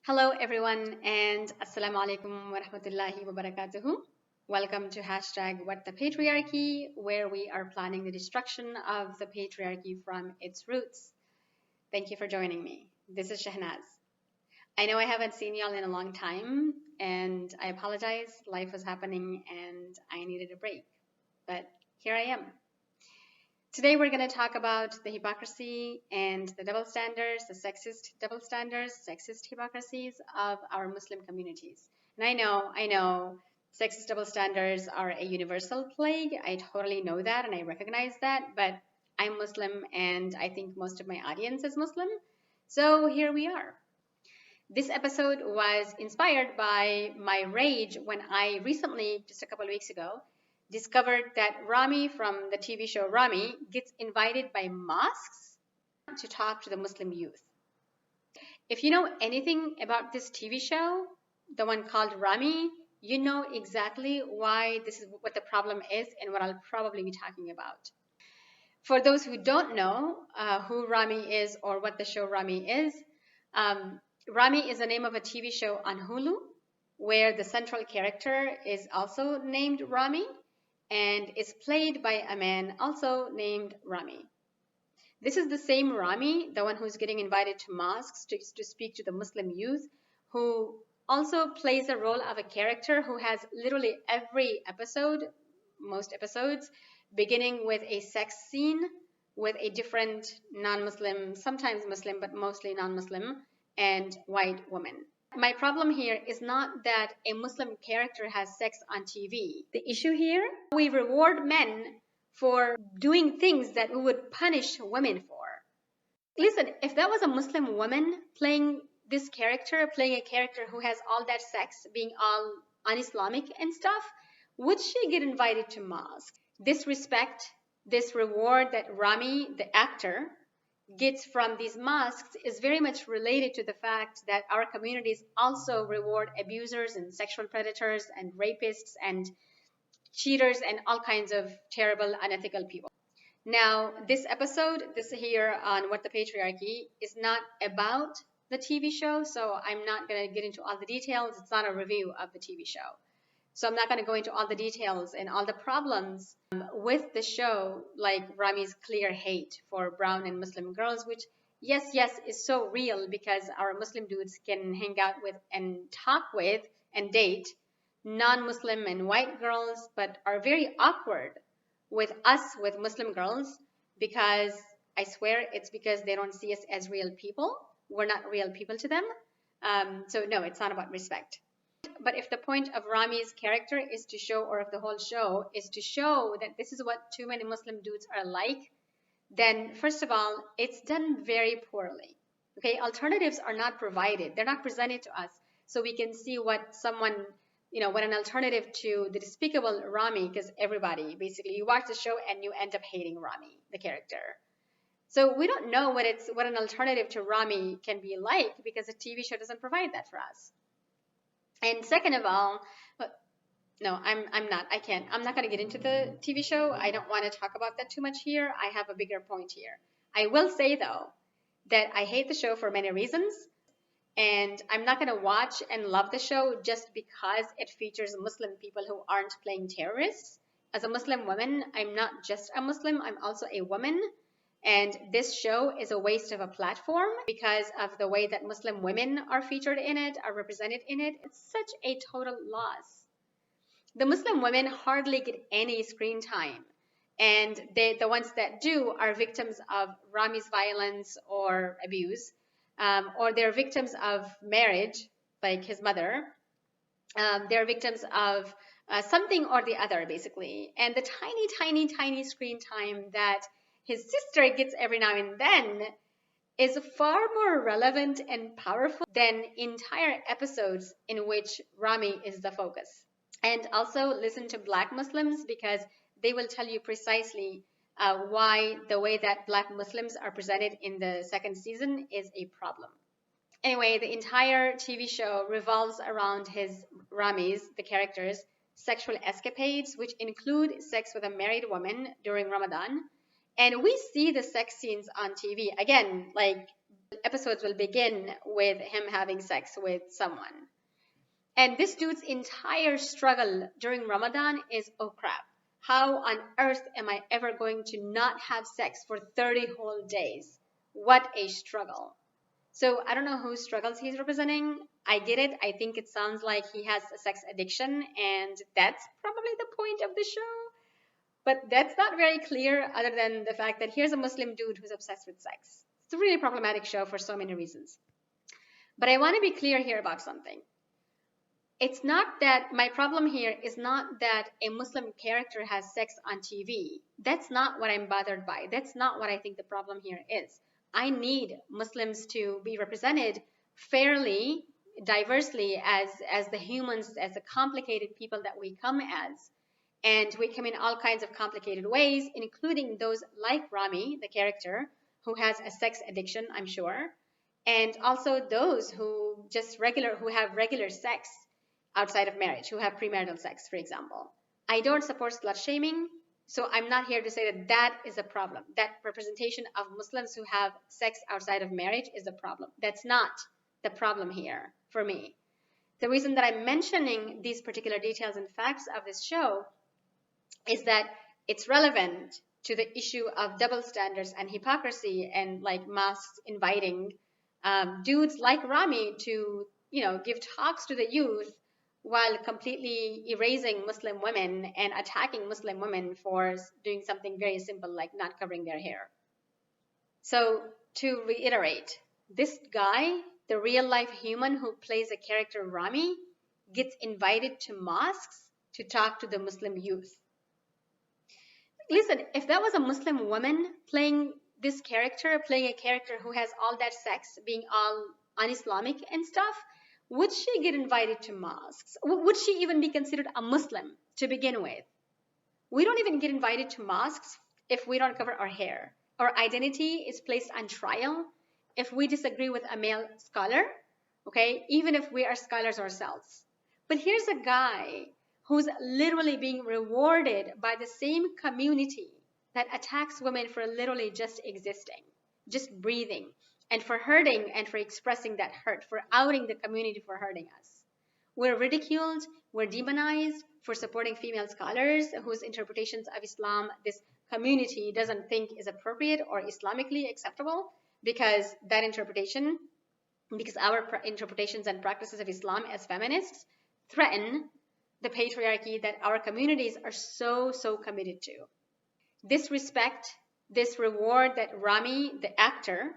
Hello, everyone, and Assalamu alaikum wa rahmatullahi wa barakatuhu. Welcome to hashtag What the Patriarchy, where we are planning the destruction of the patriarchy from its roots. Thank you for joining me. This is Shahnaz. I know I haven't seen y'all in a long time, and I apologize. Life was happening, and I needed a break. But here I am. Today we're going to talk about the hypocrisy and the double standards, the sexist double standards, sexist hypocrisies of our Muslim communities. And I know, sexist double standards are a universal plague. I totally know that and I recognize that, but I'm Muslim and I think most of my audience is Muslim. So here we are. This episode was inspired by my rage when I recently, just a couple of weeks ago, discovered that Ramy from the TV show Ramy gets invited by mosques to talk to the Muslim youth. If you know anything about this TV show, the one called Ramy, you know exactly why this is what the problem is and what I'll probably be talking about. For those who don't know who Ramy is or what the show Ramy is, Ramy is the name of a TV show on Hulu where the central character is also named Ramy and is played by a man also named Ramy. This is the same Ramy, the one who's getting invited to mosques to speak to the Muslim youth, who also plays the role of a character who has literally every episode, most episodes, beginning with a sex scene with a different non-Muslim, sometimes Muslim, but mostly non-Muslim, and white woman. My problem here is not that a Muslim character has sex on TV. The issue here, we reward men for doing things that we would punish women for. Listen, if that was a Muslim woman playing this character, playing a character who has all that sex, being all un-Islamic and stuff, would she get invited to mosque? This respect, this reward that Ramy, the actor, gets from these mosques is very much related to the fact that our communities also reward abusers and sexual predators and rapists and cheaters and all kinds of terrible, unethical people. Now, this episode, this here on What the Patriarchy, is not about the TV show, so I'm not going to get into all the details. It's not a review of the TV show. So I'm not going to go into all the details and all the problems with the show, like Ramy's clear hate for brown and Muslim girls, which, yes, is so real because our Muslim dudes can hang out with and talk with and date non-Muslim and white girls, but are very awkward with us, with Muslim girls, because I swear it's because they don't see us as real people. We're not real people to them. So no, it's not about respect. But if the point of Ramy's character is to show, or if the whole show is to show that this is what too many Muslim dudes are like, then first of all, it's done very poorly. Okay, alternatives are not provided. They're not presented to us so we can see what someone, what an alternative to the despicable Ramy, because everybody, basically, you watch the show and you end up hating Ramy, the character. So we don't know what an alternative to Ramy can be like because the TV show doesn't provide that for us. And second of all, no, I'm not. I can't. I'm not going to get into the TV show. I don't want to talk about that too much here. I have a bigger point here. I will say, though, that I hate the show for many reasons. And I'm not going to watch and love the show just because it features Muslim people who aren't playing terrorists. As a Muslim woman, I'm not just a Muslim. I'm also a woman. And this show is a waste of a platform because of the way that Muslim women are featured in it, are represented in it. It's such a total loss. The Muslim women hardly get any screen time. And the ones that do are victims of Ramy's violence or abuse, or they're victims of marriage, like his mother. They're victims of something or the other, basically. And the tiny screen time that his sister gets every now and then is far more relevant and powerful than entire episodes in which Ramy is the focus. And also listen to Black Muslims because they will tell you precisely why the way that Black Muslims are presented in the second season is a problem. Anyway, the entire TV show revolves around Ramy's, the character's, sexual escapades, which include sex with a married woman during Ramadan. And we see the sex scenes on TV, again, like episodes will begin with him having sex with someone. And this dude's entire struggle during Ramadan is, oh crap, how on earth am I ever going to not have sex for 30 whole days? What a struggle. So I don't know whose struggles he's representing. I get it. I think it sounds like he has a sex addiction, and that's probably the point of the show. But that's not very clear other than the fact that here's a Muslim dude who's obsessed with sex. It's a really problematic show for so many reasons. But I want to be clear here about something. It's not that my problem here is not that a Muslim character has sex on TV. That's not what I'm bothered by. That's not what I think the problem here is. I need Muslims to be represented fairly, diversely as the humans, as the complicated people that we come as. And we come in all kinds of complicated ways, including those like Ramy, the character, who has a sex addiction, I'm sure, and also those who have regular sex outside of marriage, who have premarital sex, for example. I don't support slut shaming, so I'm not here to say that that is a problem. That representation of Muslims who have sex outside of marriage is a problem. That's not the problem here for me. The reason that I'm mentioning these particular details and facts of this show is that it's relevant to the issue of double standards and hypocrisy, and like mosques inviting dudes like Ramy to, give talks to the youth while completely erasing Muslim women and attacking Muslim women for doing something very simple like not covering their hair. So to reiterate, this guy, the real life human who plays a character Ramy, gets invited to mosques to talk to the Muslim youth. Listen, if that was a Muslim woman playing this character, playing a character who has all that sex, being all un-Islamic and stuff, would she get invited to mosques? Would she even be considered a Muslim to begin with? We don't even get invited to mosques if we don't cover our hair. Our identity is placed on trial if we disagree with a male scholar, okay, even if we are scholars ourselves. But here's a guy who's literally being rewarded by the same community that attacks women for literally just existing, just breathing, and for hurting and for expressing that hurt, for outing the community for hurting us. We're ridiculed, we're demonized for supporting female scholars whose interpretations of Islam this community doesn't think is appropriate or Islamically acceptable, because our interpretations and practices of Islam as feminists threaten the patriarchy that our communities are so committed to. This respect, this reward that Ramy, the actor,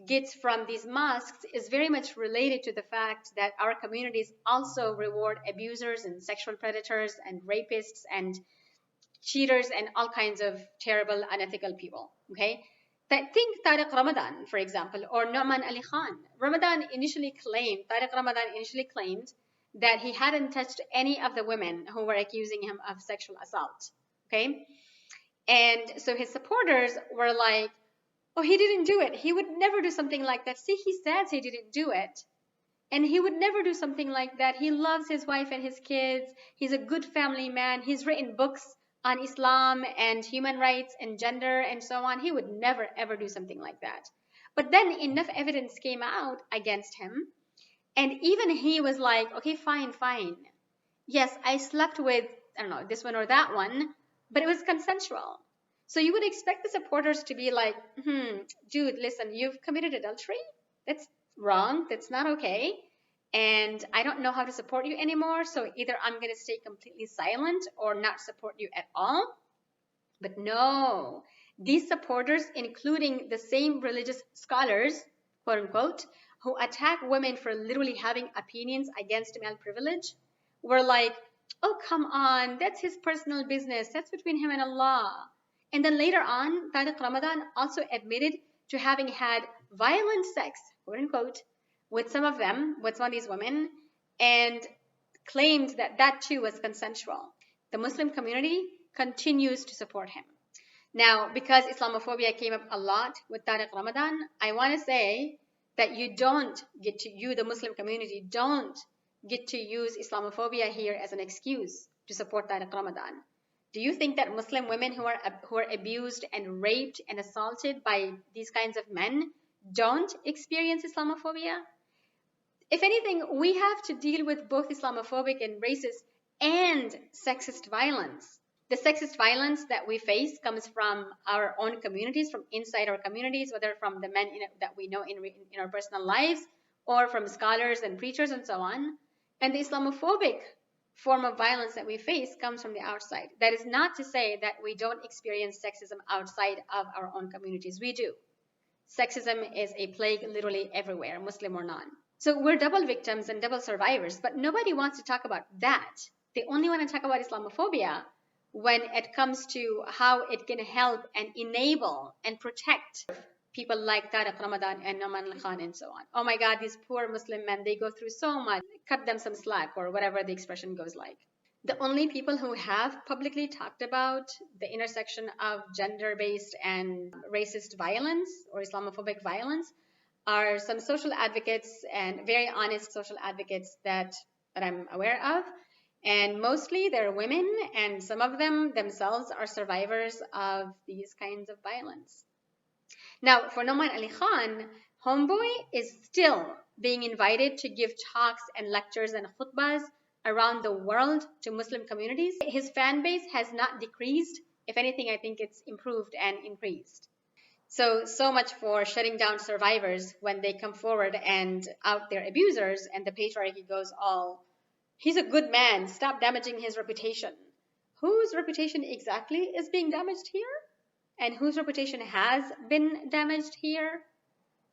gets from these mosques is very much related to the fact that our communities also reward abusers and sexual predators and rapists and cheaters and all kinds of terrible, unethical people, okay? Think Tariq Ramadan, for example, or Nouman Ali Khan. Tariq Ramadan initially claimed that he hadn't touched any of the women who were accusing him of sexual assault, okay? And so his supporters were like, oh, he didn't do it. He would never do something like that. See, he says he didn't do it. And he would never do something like that. He loves his wife and his kids. He's a good family man. He's written books on Islam and human rights and gender and so on. He would never, ever do something like that. But then enough evidence came out against him. And even he was like, okay, fine. Yes, I slept with, I don't know, this one or that one, but it was consensual. So you would expect the supporters to be like, dude, listen, you've committed adultery. That's wrong. That's not okay. And I don't know how to support you anymore. So either I'm going to stay completely silent or not support you at all. But no, these supporters, including the same religious scholars, quote unquote, who attack women for literally having opinions against male privilege, were like, oh, come on, that's his personal business. That's between him and Allah. And then later on, Tariq Ramadan also admitted to having had violent sex, quote unquote, with some of these women, and claimed that that too was consensual. The Muslim community continues to support him. Now, because Islamophobia came up a lot with Tariq Ramadan, I want to say that you, the Muslim community, don't get to use Islamophobia here as an excuse to support Tariq Ramadan. Do you think that Muslim women who are abused and raped and assaulted by these kinds of men don't experience Islamophobia. If anything, we have to deal with both Islamophobic and racist and sexist violence. The sexist violence that we face comes from our own communities, from inside our communities, whether from the men that we know in our personal lives, or from scholars and preachers and so on. And the Islamophobic form of violence that we face comes from the outside. That is not to say that we don't experience sexism outside of our own communities. We do. Sexism is a plague literally everywhere, Muslim or non. So we're double victims and double survivors, but nobody wants to talk about that. They only want to talk about Islamophobia when it comes to how it can help and enable and protect people like Tariq, Ramadan, and Nouman Khan, and so on. Oh my God, these poor Muslim men, they go through so much. Cut them some slack, or whatever the expression goes like. The only people who have publicly talked about the intersection of gender-based and racist violence or Islamophobic violence are some social advocates, and very honest social advocates that I'm aware of. And mostly they're women, and some of them themselves are survivors of these kinds of violence. Now, for Nouman Ali Khan, Homeboy is still being invited to give talks and lectures and khutbahs around the world to Muslim communities. His fan base has not decreased. If anything, I think it's improved and increased. So much for shutting down survivors when they come forward and out their abusers, and the patriarchy goes all, he's a good man, stop damaging his reputation. Whose reputation exactly is being damaged here? And whose reputation has been damaged here?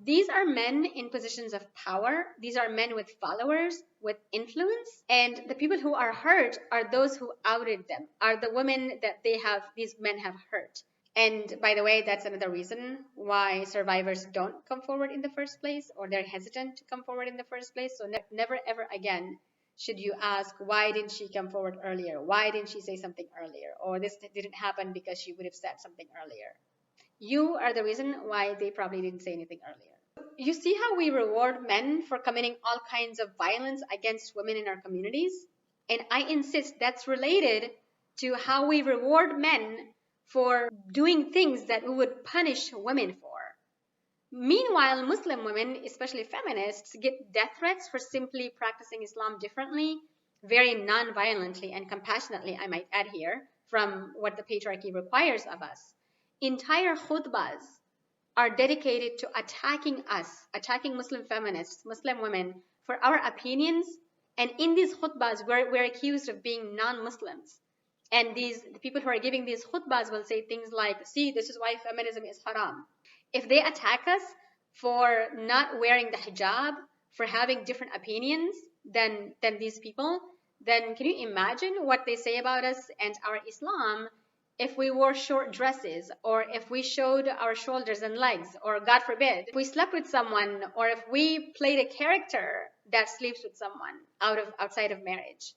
These are men in positions of power. These are men with followers, with influence. And the people who are hurt are those who outed them, are the women that these men have hurt. And by the way, that's another reason why survivors don't come forward in the first place, or they're hesitant to come forward in the first place. So never ever again should you ask, why didn't she come forward earlier? Why didn't she say something earlier? Or this didn't happen because she would have said something earlier. You are the reason why they probably didn't say anything earlier. You see how we reward men for committing all kinds of violence against women in our communities? And I insist that's related to how we reward men for doing things that we would punish women for. Meanwhile, Muslim women, especially feminists, get death threats for simply practicing Islam differently, very non-violently and compassionately, I might add here, from what the patriarchy requires of us. Entire khutbahs are dedicated to attacking us, attacking Muslim feminists, Muslim women, for our opinions. And in these khutbahs, we're accused of being non-Muslims. And the people who are giving these khutbahs will say things like, see, this is why feminism is haram. If they attack us for not wearing the hijab, for having different opinions than these people, then can you imagine what they say about us and our Islam if we wore short dresses, or if we showed our shoulders and legs, or God forbid, if we slept with someone, or if we played a character that sleeps with someone outside of marriage?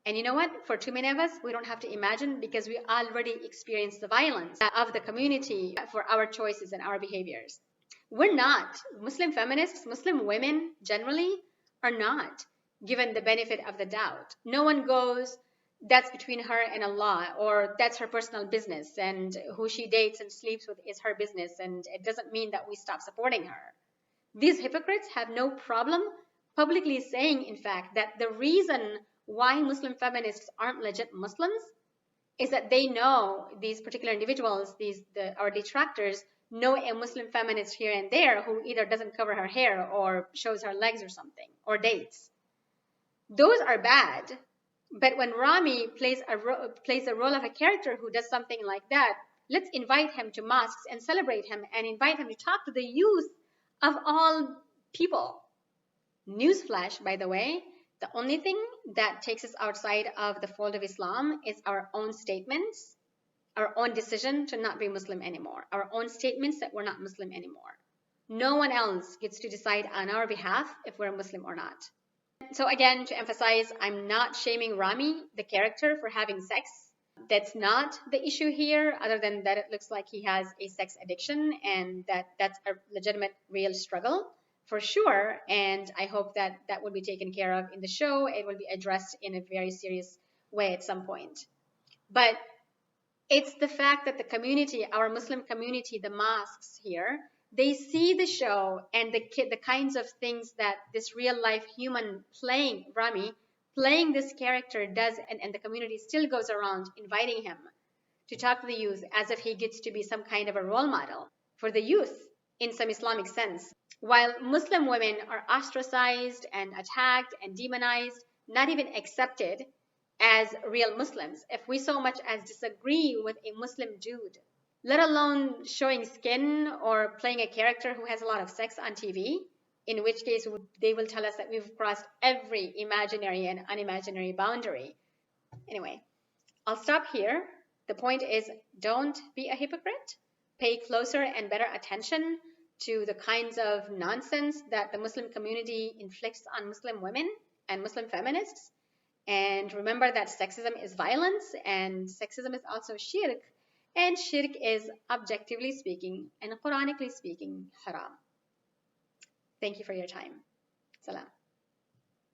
And you know what? For too many of us, we don't have to imagine, because we already experienced the violence of the community for our choices and our behaviors. We're not. Muslim feminists, Muslim women generally, are not given the benefit of the doubt. No one goes, that's between her and Allah, or that's her personal business, and who she dates and sleeps with is her business, and it doesn't mean that we stop supporting her. These hypocrites have no problem publicly saying, in fact, that the reason why Muslim feminists aren't legit Muslims is that they know, these particular individuals, our detractors, know a Muslim feminist here and there who either doesn't cover her hair or shows her legs or something, or dates. Those are bad. But when Ramy plays a role of a character who does something like that, let's invite him to mosques and celebrate him and invite him to talk to the youth of all people. Newsflash, by the way, the only thing that takes us outside of the fold of Islam is our own statements, our own decision to not be Muslim anymore, our own statements that we're not Muslim anymore. No one else gets to decide on our behalf if we're Muslim or not. So again, to emphasize, I'm not shaming Ramy, the character, for having sex. That's not the issue here, other than that it looks like he has a sex addiction, and that's a legitimate, real struggle for sure. And I hope that will be taken care of in the show. It will be addressed in a very serious way at some point. But it's the fact that the community, our Muslim community, the mosques here, They see the show and the kinds of things that this real life human playing Ramy, playing this character does, and the community still goes around inviting him to talk to the youth as if he gets to be some kind of a role model for the youth in some Islamic sense. While Muslim women are ostracized and attacked and demonized, not even accepted as real Muslims, if we so much as disagree with a Muslim dude, let alone showing skin or playing a character who has a lot of sex on TV, in which case they will tell us that we've crossed every imaginary and unimaginary boundary. Anyway, I'll stop here. The point is, don't be a hypocrite. Pay closer and better attention to the kinds of nonsense that the Muslim community inflicts on Muslim women and Muslim feminists. And remember that sexism is violence, and sexism is also shirk. And shirk is, objectively speaking and Quranically speaking, haram. Thank you for your time. Salam.